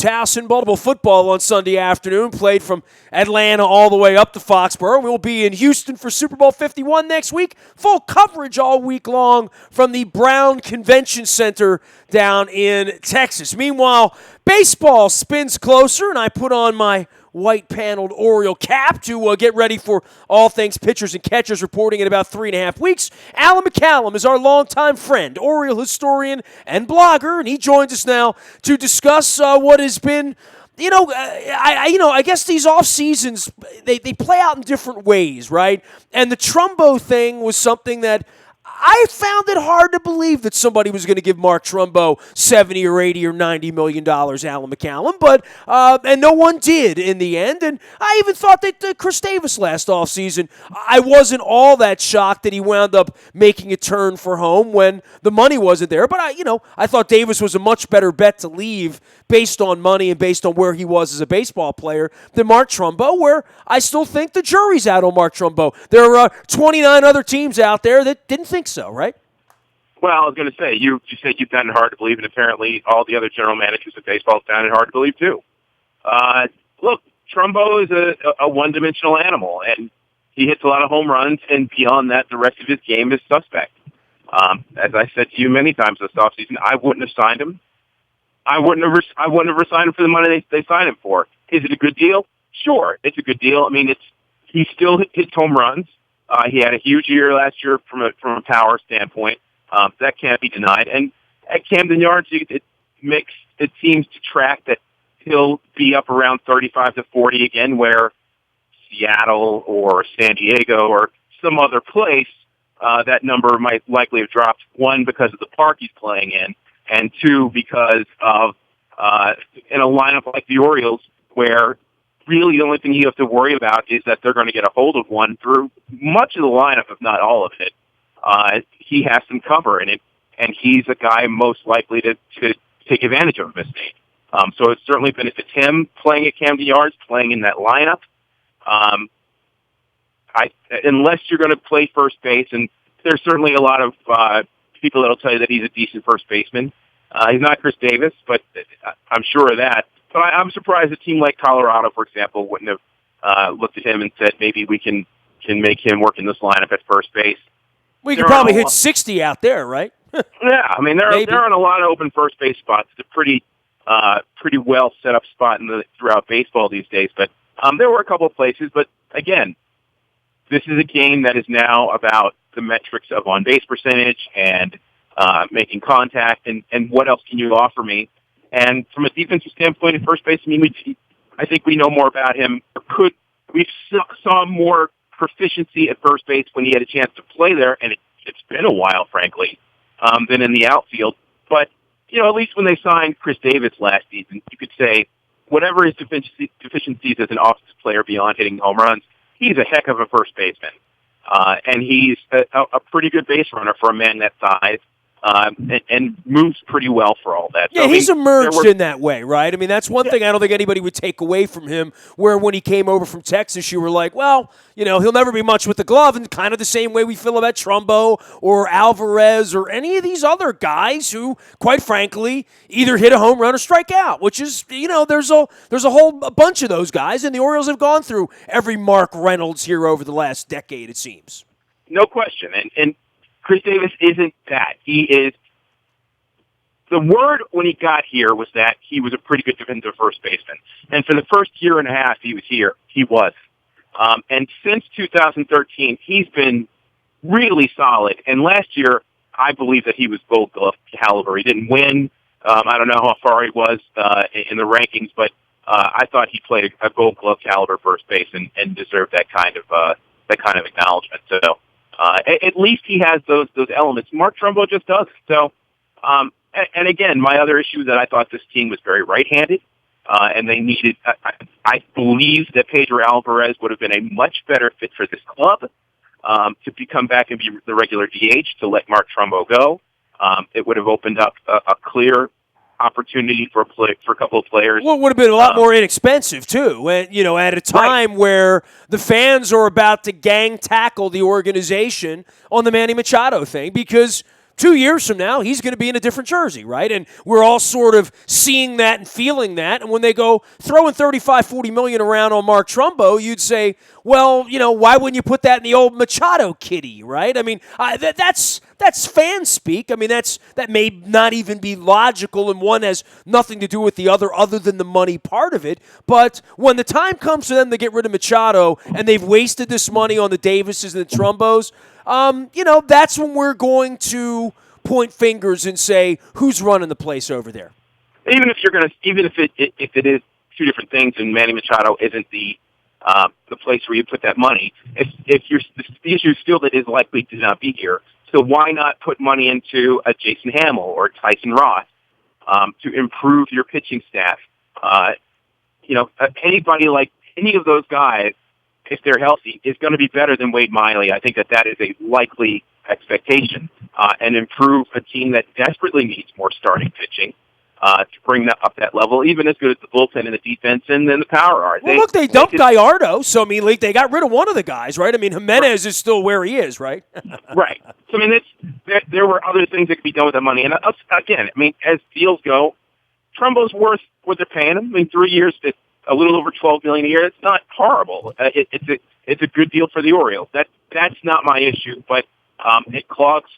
House in Baltimore football on Sunday afternoon, played from Atlanta all the way up to Foxborough. We'll be in Houston for Super Bowl 51 next week. Full coverage all week long from the Brown Convention Center down in Texas. Meanwhile, baseball spins closer, and I put on my white paneled Oriole cap to get ready for all things pitchers and catchers reporting in about 3.5 weeks. Alan McCallum is our longtime friend, Oriole historian and blogger, and he joins us now to discuss what has been, I guess these off seasons they play out in different ways, right? And the Trumbo thing was something that I found it hard to believe that somebody was going to give Mark Trumbo $70 or $80 or $90 million, Alan McCallum, but and no one did in the end. And I even thought that Chris Davis last offseason, I wasn't all that shocked that he wound up making a turn for home when the money wasn't there. But I thought Davis was a much better bet to leave based on money and based on where he was as a baseball player than Mark Trumbo, where I still think the jury's out on Mark Trumbo. There are 29 other teams out there that didn't think so, right? Well, I was going to say, you said you found it hard to believe, and apparently all the other general managers of baseball found it hard to believe, too. Look, Trumbo is a one-dimensional animal, and he hits a lot of home runs, and beyond that, the rest of his game is suspect. As I said to you many times this offseason, I wouldn't have signed him. I wouldn't have signed him for the money they signed him for. Is it a good deal? Sure, it's a good deal. I mean, he still hits home runs. He had a huge year last year from a power standpoint. That can't be denied. And at Camden Yards, it seems to track that he'll be up around 35 to 40 again, where Seattle or San Diego or some other place, that number might likely have dropped, one, because of the park he's playing in, and two, because of in a lineup like the Orioles, where really the only thing you have to worry about is that they're going to get a hold of one through much of the lineup, if not all of it. He has some cover in it, and he's a guy most likely to take advantage of a mistake. So it certainly benefits him playing at Camden Yards, playing in that lineup. Unless you're going to play first base, and there's certainly a lot of people that'll tell you that he's a decent first baseman. He's not Chris Davis, but I'm sure of that. But I'm surprised a team like Colorado, for example, wouldn't have looked at him and said, maybe we can make him work in this lineup at first base. We could probably hit 60 out there, right? Yeah, I mean, they're on a lot of open first base spots. It's a pretty well set up spot throughout baseball these days. But there were a couple of places. But again, this is a game that is now about the metrics of on-base percentage and making contact, and what else can you offer me? And from a defensive standpoint at first base, I think we know more about him. We saw more proficiency at first base when he had a chance to play there, and it's been a while, frankly, than in the outfield. But, at least when they signed Chris Davis last season, you could say whatever his deficiencies as an offensive player beyond hitting home runs, he's a heck of a first baseman. And he's a pretty good base runner for a man that size. And moves pretty well for all that. Yeah, so, he's emerged in that way, right? I mean, that's one thing I don't think anybody would take away from him, where when he came over from Texas, you were like, well, he'll never be much with the glove, and kind of the same way we feel about Trumbo or Alvarez or any of these other guys who, quite frankly, either hit a home run or strike out, which is, there's a whole bunch of those guys, and the Orioles have gone through every Mark Reynolds here over the last decade, it seems. No question, and Chris Davis isn't that. He is. The word when he got here was that he was a pretty good defensive first baseman. And for the first year and a half he was here, he was. And since 2013, he's been really solid. And last year, I believe that he was Gold Glove caliber. He didn't win. I don't know how far he was in the rankings, but I thought he played a Gold Glove caliber first base and deserved that kind of acknowledgement. So. At least he has those elements. Mark Trumbo just doesn't. So, and again, my other issue is that I thought this team was very right-handed, and they needed. I believe that Pedro Alvarez would have been a much better fit for this club to come back and be the regular DH to let Mark Trumbo go. It would have opened up a clear opportunity for a couple of players. Well, it would have been a lot more inexpensive, too, and, at a time where the fans are about to gang tackle the organization on the Manny Machado thing, because 2 years from now, he's going to be in a different jersey, right? And we're all sort of seeing that and feeling that. And when they go throwing 35, 40 million around on Mark Trumbo, you'd say, well, why wouldn't you put that in the old Machado kitty, right? I mean, that's fan speak. I mean, that may not even be logical, and one has nothing to do with the other than the money part of it. But when the time comes for them to get rid of Machado, and they've wasted this money on the Davises and the Trumbos, that's when we're going to point fingers and say, who's running the place over there? Even if it is two different things, and Manny Machado isn't the place where you put that money, if the issue is still that is likely to not be here, so why not put money into a Jason Hamill or Tyson Ross to improve your pitching staff? Anybody like any of those guys, if they're healthy, is going to be better than Wade Miley. I think that is a likely expectation, and improve a team that desperately needs more starting pitching to bring that up that level, even as good as the bullpen and the defense and then the power are. Well, look, they dumped Gallardo, so, I mean, they got rid of one of the guys, right? I mean, Jimenez is still where he is, right? Right. So, I mean, there were other things that could be done with that money. And, again, I mean, as deals go, Trumbo's worth what they're paying him. I mean, 3 years, it's a little over $12 million a year. It's not horrible. It's a good deal for the Orioles. That's not my issue, but it clogs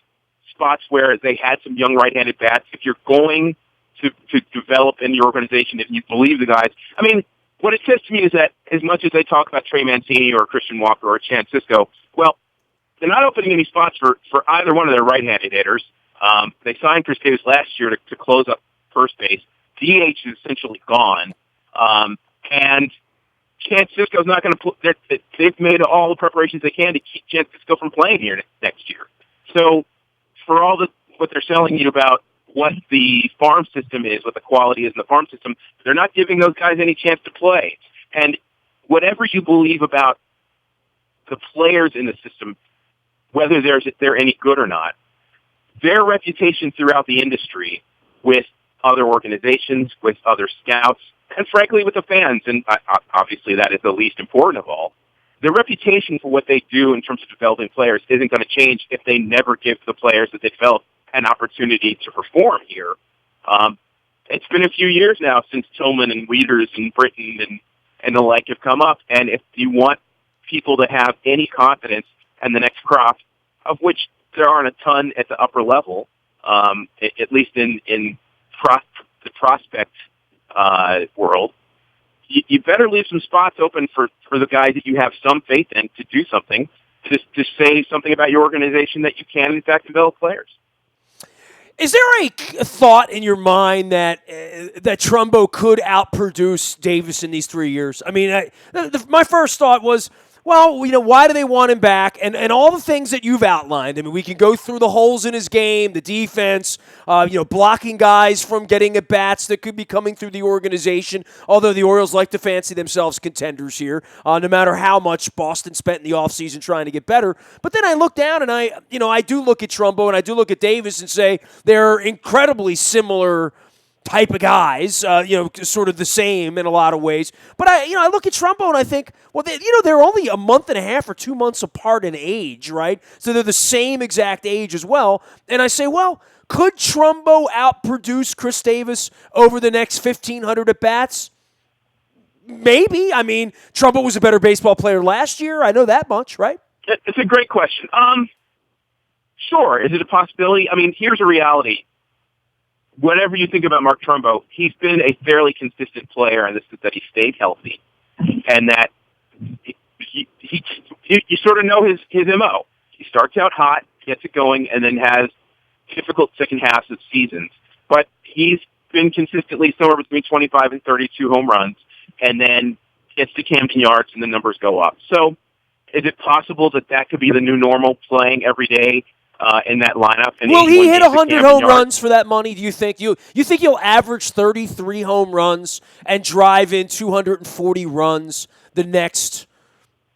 spots where they had some young right-handed bats. If you're going to develop in your organization, if you believe the guys, I mean, what it says to me is that as much as they talk about Trey Mancini or Christian Walker or Chan Cisco, well, they're not opening any spots for either one of their right-handed hitters. They signed Chris Davis last year to close up first base. DH is essentially gone. And Chan Cisco's not going to put. They've made all the preparations they can to keep Chan Cisco from playing here next year. So, for all what they're selling you about what the farm system is, what the quality is in the farm system, they're not giving those guys any chance to play. And whatever you believe about the players in the system, whether they're any good or not, their reputation throughout the industry with other organizations, with other scouts, and frankly with the fans, and obviously that is the least important of all, their reputation for what they do in terms of developing players isn't going to change if they never give the players that they develop an opportunity to perform here. It's been a few years now since Tillman and Wieters and Britton and the like have come up, and if you want people to have any confidence in the next crop, of which there aren't a ton at the upper level, at least in the prospect world, you better leave some spots open for the guys that you have some faith in to do something, to say something about your organization that you can, in fact, develop players. Is there a thought in your mind that Trumbo could outproduce Davis in these 3 years? I mean, my first thought was, well, why do they want him back? And all the things that you've outlined. I mean, we can go through the holes in his game, the defense, blocking guys from getting at bats that could be coming through the organization, although the Orioles like to fancy themselves contenders here, no matter how much Boston spent in the offseason trying to get better. But then I look down and I do look at Trumbo and I do look at Davis and say they're incredibly similar type of guys, sort of the same in a lot of ways. But I look at Trumbo and I think, well, they're only a month and a half or 2 months apart in age, right? So they're the same exact age as well. And I say, well, could Trumbo outproduce Chris Davis over the next 1,500 at bats? Maybe. I mean, Trumbo was a better baseball player last year. I know that much, right? It's a great question. Sure. Is it a possibility? I mean, here's a reality. Whatever you think about Mark Trumbo, he's been a fairly consistent player, and this is that he stayed healthy, and that you sort of know his MO. He starts out hot, gets it going, and then has difficult second halves of seasons. But he's been consistently somewhere between 25 and 32 home runs, and then gets to Camden Yards, and the numbers go up. So is it possible that could be the new normal, playing every day in that lineup? Will he hit 100 home runs for that money, do you think? You think he'll average 33 home runs and drive in 240 runs the next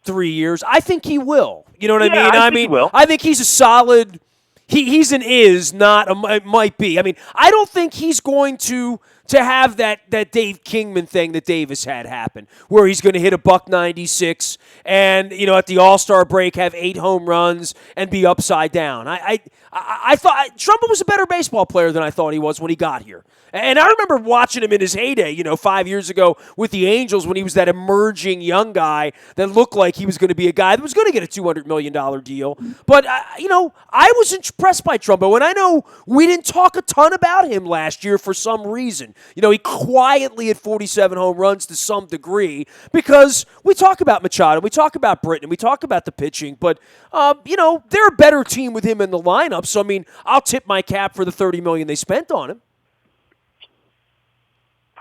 3 years? I think he will. You know what I mean? I think he will. I think he's a solid... He's an is, not a might be. I mean, I don't think he's going to to have that Dave Kingman thing that Davis had happen, where he's going to hit a $196 and at the All-Star break have 8 home runs and be upside down. I thought Trumbo was a better baseball player than I thought he was when he got here. And I remember watching him in his heyday, 5 years ago with the Angels when he was that emerging young guy that looked like he was going to be a guy that was going to get a $200 million deal. But, I was impressed by Trumbo, and I know we didn't talk a ton about him last year for some reason. He quietly hit 47 home runs to some degree because we talk about Machado, we talk about Britton, we talk about the pitching, but, they're a better team with him in the lineup. So, I'll tip my cap for the $30 million they spent on him.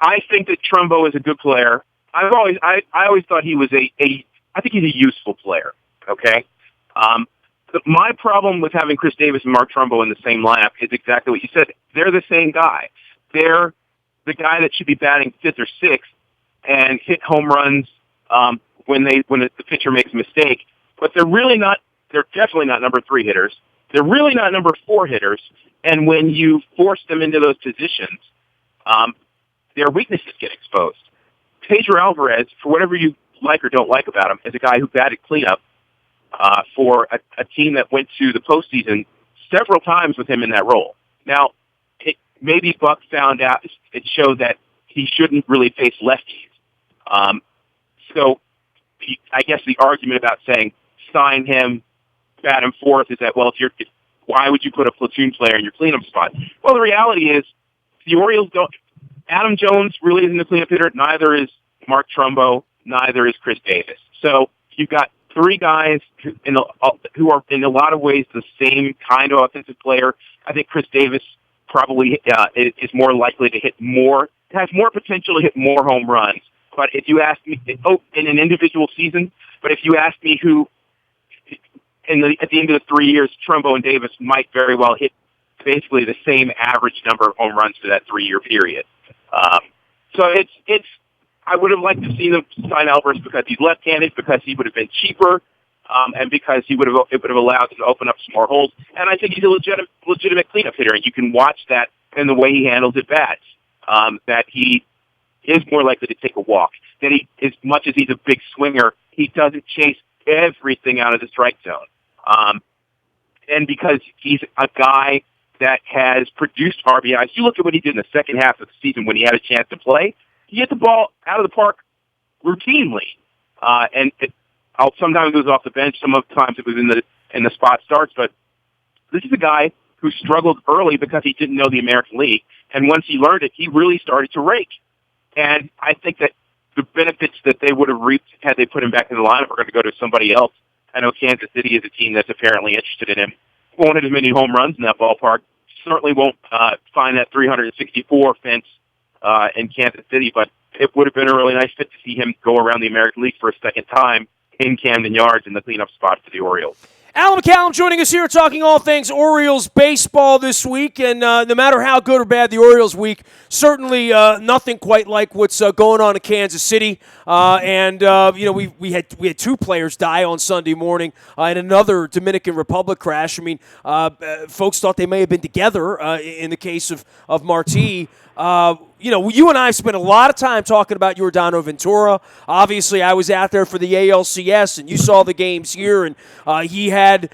I think that Trumbo is a good player. I always thought he was I think he's a useful player. Okay. My problem with having Chris Davis and Mark Trumbo in the same lineup is exactly what you said. They're the same guy. They're the guy that should be batting 5th or 6th and hit home runs when the pitcher makes a mistake. But they're really not. They're definitely not number 3 hitters. They're really not number 4 hitters. And when you force them into those positions, their weaknesses get exposed. Pedro Alvarez, for whatever you like or don't like about him, is a guy who batted cleanup for a team that went to the postseason several times with him in that role. Now, maybe Buck found out it showed that he shouldn't really face lefties. So I guess the argument about saying sign him, bat him 4th is that, well, why would you put a platoon player in your cleanup spot? Well, the reality is the Orioles don't. Adam Jones really isn't a cleanup hitter. Neither is Mark Trumbo. Neither is Chris Davis. So you've got 3 guys who are in a lot of ways the same kind of offensive player. I think Chris Davis probably is more likely to has more potential to hit more home runs. But if you ask me, in an individual season, but if you ask me who, at the end of the 3 years, Trumbo and Davis might very well hit basically the same average number of home runs for that 3-year period. So I would have liked to see them sign Alvarez because he's left-handed, because he would have been cheaper, and because it would have allowed them to open up some more holes. And I think he's a legitimate cleanup hitter, and you can watch that in the way he handles at bats, that he is more likely to take a walk. That as much as he's a big swinger, he doesn't chase everything out of the strike zone. And because he's a guy that has produced RBIs. You look at what he did in the second half of the season when he had a chance to play. He hit the ball out of the park routinely, and sometimes it was off the bench. Sometimes it was in the spot starts. But this is a guy who struggled early because he didn't know the American League, and once he learned it, he really started to rake. And I think that the benefits that they would have reaped had they put him back in the lineup are going to go to somebody else. I know Kansas City is a team that's apparently interested in him. Won't hit as many home runs in that ballpark. Certainly won't find that 364 fence in Kansas City, but it would have been a really nice fit to see him go around the American League for a second time in Camden Yards in the cleanup spot for the Orioles. Alan McCallum joining us here talking all things Orioles baseball this week, and no matter how good or bad the Orioles week, certainly nothing quite like what's going on in Kansas City. We had 2 players die on Sunday morning in another Dominican Republic crash. I mean, folks thought they may have been together in the case of Marti. You and I spent a lot of time talking about Yordano Ventura. Obviously, I was out there for the ALCS, and you saw the games here, and he had,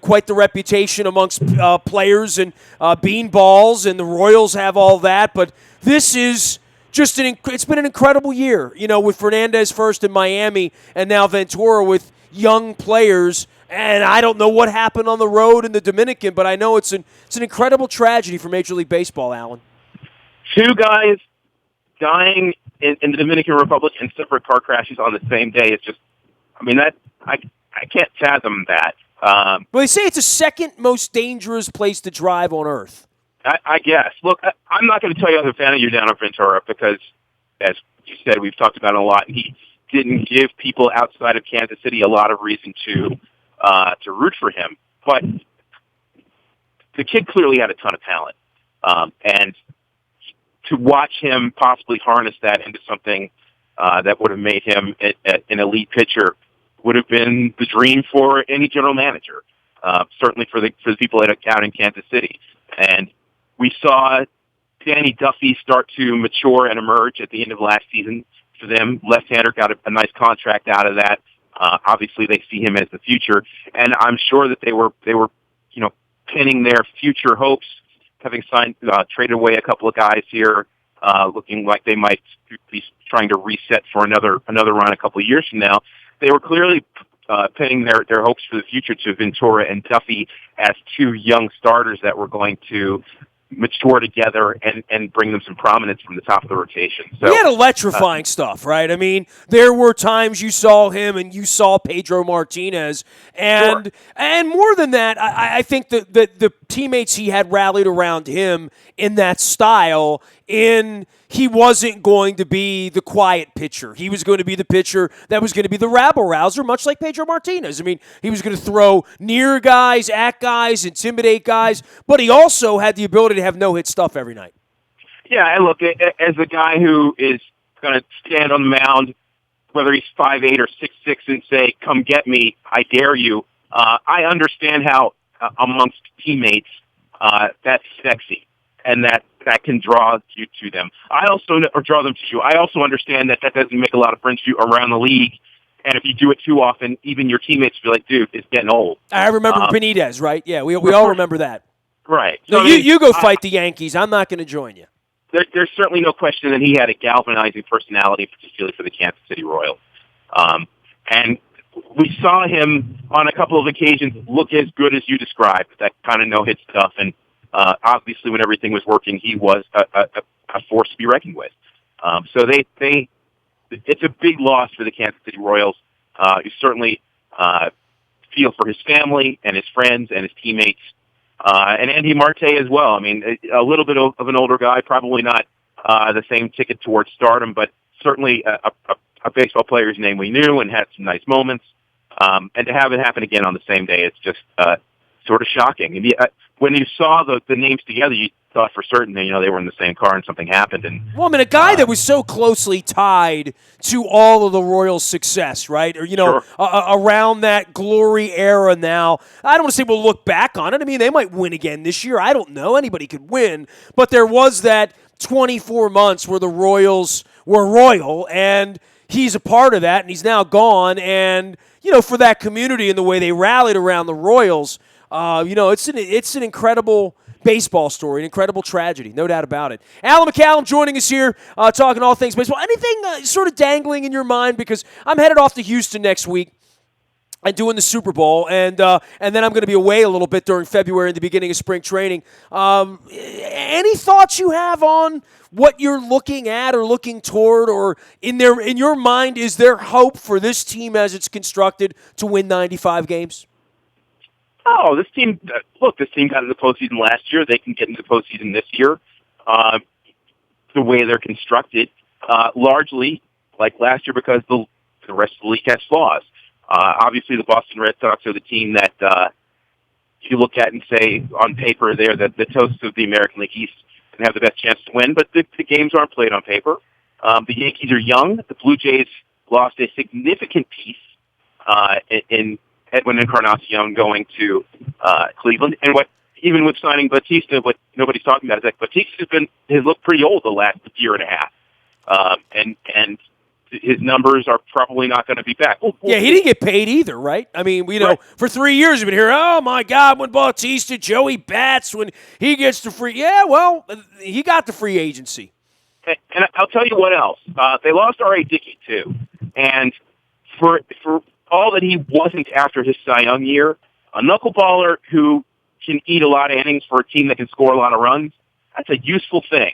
quite the reputation amongst players and beanballs, and the Royals have all that. But this is just it's been an incredible year, with Fernandez first in Miami, and now Ventura with young players. And I don't know what happened on the road in the Dominican, but I know it's an incredible tragedy for Major League Baseball, Alan. 2 guys dying in the Dominican Republic in separate car crashes on the same day. It's just, I can't fathom that. Well, they say it's the second most dangerous place to drive on Earth. I guess. Look, I'm not going to tell you I'm a fan of Yordano Ventura because, as you said, we've talked about it a lot, and he didn't give people outside of Kansas City a lot of reason to root for him. But the kid clearly had a ton of talent. And to watch him possibly harness that into something that would have made him an elite pitcher would have been the dream for any general manager, certainly for the people out in Kansas City. And we saw Danny Duffy start to mature and emerge at the end of last season for them. Left-hander got a nice contract out of that. Obviously, they see him as the future, and I'm sure that they were pinning their future hopes, having traded away a couple of guys here, looking like they might be trying to reset for another run a couple of years from now. They were clearly pinning their hopes for the future to Ventura and Duffy as two young starters that were going to mature together and bring them some prominence from the top of the rotation. So, he had electrifying stuff, right? I mean, there were times you saw him and you saw Pedro Martinez, and sure. and more than that, I think that the teammates he had rallied around him in that style, he wasn't going to be the quiet pitcher. He was going to be the pitcher that was going to be the rabble-rouser, much like Pedro Martinez. I mean, he was going to throw near guys, at guys, intimidate guys, but he also had the ability to have no-hit stuff every night. Yeah, and look, as a guy who is going to stand on the mound, whether he's 5'8" or 6'6", and say, "Come get me, I dare you," I understand how amongst teammates that's sexy, and that can draw you to them. Or draw them to you. I also understand that doesn't make a lot of friends to you around the league, and if you do it too often, even your teammates feel like, "Dude, it's getting old." I remember Benitez, right? Yeah, we all remember that. Right. So you go fight the Yankees. I'm not going to join you. There's certainly no question that he had a galvanizing personality, particularly for the Kansas City Royals. And we saw him on a couple of occasions look as good as you described, that kind of no-hit stuff. And obviously, when everything was working, he was a force to be reckoned with. So it's a big loss for the Kansas City Royals. You certainly feel for his family and his friends and his teammates. And Andy Marte as well. I mean, a little bit of an older guy, probably not the same ticket towards stardom, but certainly a baseball player whose name we knew and had some nice moments. And to have it happen again on the same day, it's just sort of shocking. And when you saw the names together, you thought for certain that, they were in the same car and something happened. And well, I mean, a guy that was so closely tied to all of the Royals' success, right? Or, sure. Around that glory era now. I don't want to say we'll look back on it. I mean, they might win again this year. I don't know. Anybody could win. But there was that 24 months where the Royals were royal, and he's a part of that, and he's now gone. And, for that community and the way they rallied around the Royals, it's an incredible baseball story, an incredible tragedy, no doubt about it. Alan McCallum joining us here, talking all things baseball. Anything sort of dangling in your mind? Because I'm headed off to Houston next week and doing the Super Bowl, and then I'm going to be away a little bit during February and the beginning of spring training. Any thoughts you have on what you're looking at or looking toward, or in your mind, is there hope for this team as it's constructed to win 95 games? Oh, this team got into the postseason last year. They can get into the postseason this year. The way they're constructed, largely like last year, because the rest of the league has flaws. Obviously, the Boston Red Sox are the team that you look at and say, on paper, they're the toast of the American League East and have the best chance to win, but the games aren't played on paper. The Yankees are young. The Blue Jays lost a significant piece in Edwin Encarnacion going to Cleveland. And even with signing Batista, what nobody's talking about is that Batista has looked pretty old the last year and a half. And his numbers are probably not going to be back. Yeah, he didn't get paid either, right? I mean, right. For 3 years we've been hearing, oh, my God, when Bautista, Joey Bats, when he gets the free. Yeah, well, he got the free agency. And I'll tell you what else. They lost R.A. Dickey, too. And for all that he wasn't after his Cy Young year, a knuckleballer who can eat a lot of innings for a team that can score a lot of runs, that's a useful thing.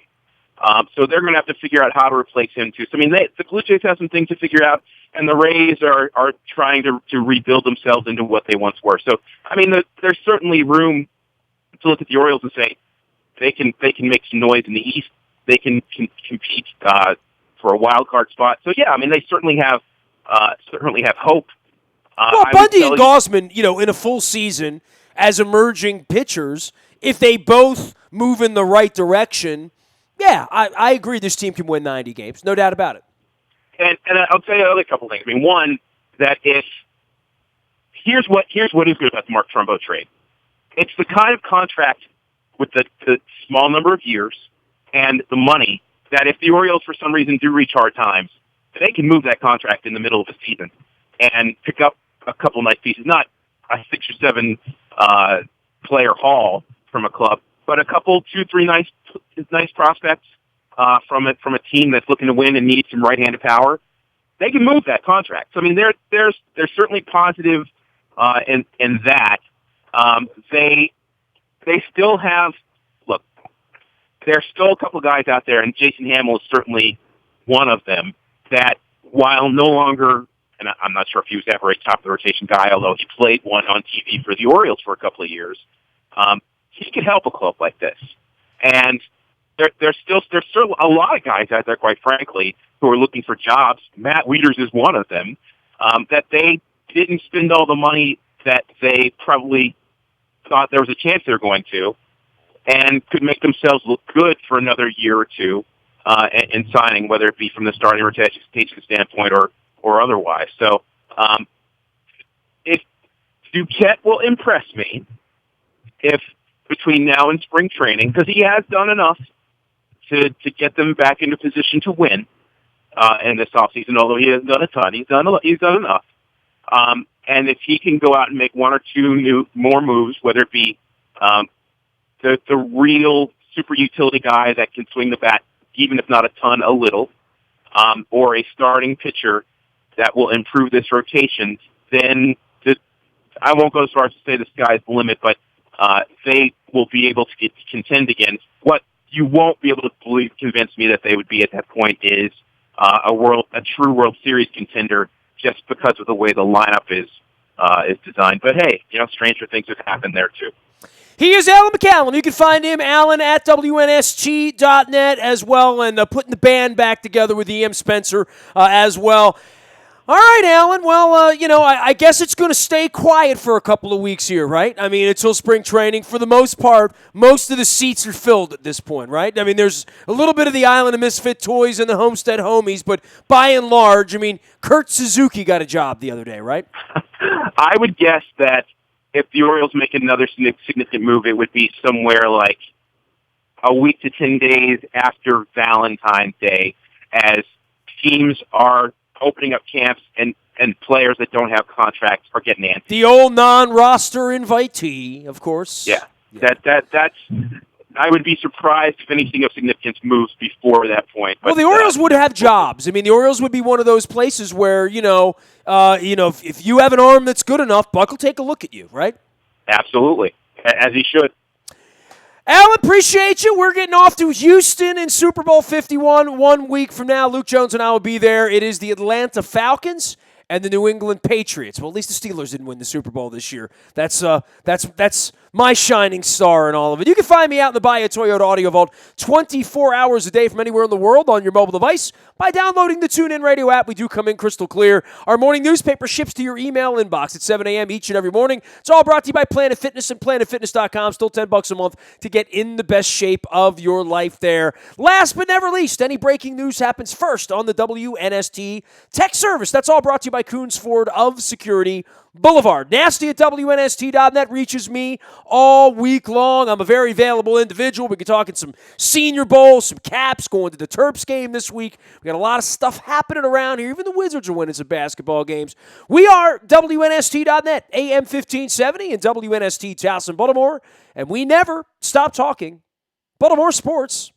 So they're going to have to figure out how to replace him, too. So, I mean, the Blue Jays have some things to figure out, and the Rays are trying to rebuild themselves into what they once were. So, I mean, there's certainly room to look at the Orioles and say they can make some noise in the East. They can compete for a wild card spot. So, yeah, I mean, they certainly have hope. Well, Bundy and Gausman, in a full season as emerging pitchers, if they both move in the right direction, yeah, I agree this team can win 90 games. No doubt about it. And I'll tell you another couple things. I mean, one, that here's what is good about the Mark Trumbo trade. It's the kind of contract with the small number of years and the money that if the Orioles for some reason do reach hard times, they can move that contract in the middle of the season and pick up a couple nice pieces, not a 6 or 7 player haul from a club, but a couple, 2, 3 nice prospects from a team that's looking to win and needs some right-handed power. They can move that contract. So I mean, there's certainly positive in that. They still have. Look, there's still a couple of guys out there, and Jason Hamill is certainly one of them. That while no longer, and I'm not sure if he was ever a top of the rotation guy, although he played one on TV for the Orioles for a couple of years, he could help a club like this. And there's still a lot of guys out there, quite frankly, who are looking for jobs. Matt Wieters is one of them. That they didn't spend all the money that they probably thought there was a chance they were going to, and could make themselves look good for another year or two in signing, whether it be from the starting rotation standpoint or otherwise. So if Duquette will impress me, if between now and spring training, because he has done enough to get them back into position to win in this offseason, although he hasn't done a ton. He's done enough. And if he can go out and make 1 or 2 more moves, whether it be the real super utility guy that can swing the bat, even if not a ton, a little, or a starting pitcher that will improve this rotation, then I won't go as far as to say the sky's the limit, but they will be able to contend again. What you won't be able to convince me that they would be at that point is a true World Series contender, just because of the way the lineup is designed. But hey, stranger things have happened there too. He is Alan McCallum. You can find him, Alan, at WNST.net as well, and putting the band back together with E.M. Spencer as well. All right, Alan. Well, I guess it's going to stay quiet for a couple of weeks here, right? I mean, until spring training. For the most part, most of the seats are filled at this point, right? I mean, there's a little bit of the Island of Misfit Toys and the Homestead Homies, but by and large, I mean, Kurt Suzuki got a job the other day, right? I would guess that if the Orioles make another significant move, it would be somewhere like a week to 10 days after Valentine's Day, as teams are opening up camps and players that don't have contracts are getting antsy. The old non-roster invitee, of course. Yeah. That's. I would be surprised if anything of significance moves before that point. But, well, the Orioles would have jobs. I mean, the Orioles would be one of those places where if you have an arm that's good enough, Buck will take a look at you, right? Absolutely, as he should. Alan, appreciate you. We're getting off to Houston in Super Bowl 51 1 week from now. Luke Jones and I will be there. It is the Atlanta Falcons and the New England Patriots. Well, at least the Steelers didn't win the Super Bowl this year. That's my shining star in all of it. You can find me out in the Bayou Toyota Audio Vault 24 hours a day from anywhere in the world on your mobile device by downloading the TuneIn Radio app. We do come in crystal clear. Our morning newspaper ships to your email inbox at 7 a.m. each and every morning. It's all brought to you by Planet Fitness and PlanetFitness.com. Still $10 a month to get in the best shape of your life there. Last but never least, any breaking news happens first on the WNST Tech Service. That's all brought to you by Coons Ford of Security Boulevard. Nasty at WNST.net reaches me all week long. I'm a very available individual. We can talk in some Senior Bowl, some Caps, going to the Terps game this week. We got a lot of stuff happening around here. Even the Wizards are winning some basketball games. We are WNST.net, AM 1570 and WNST Towson, Baltimore, and we never stop talking Baltimore sports.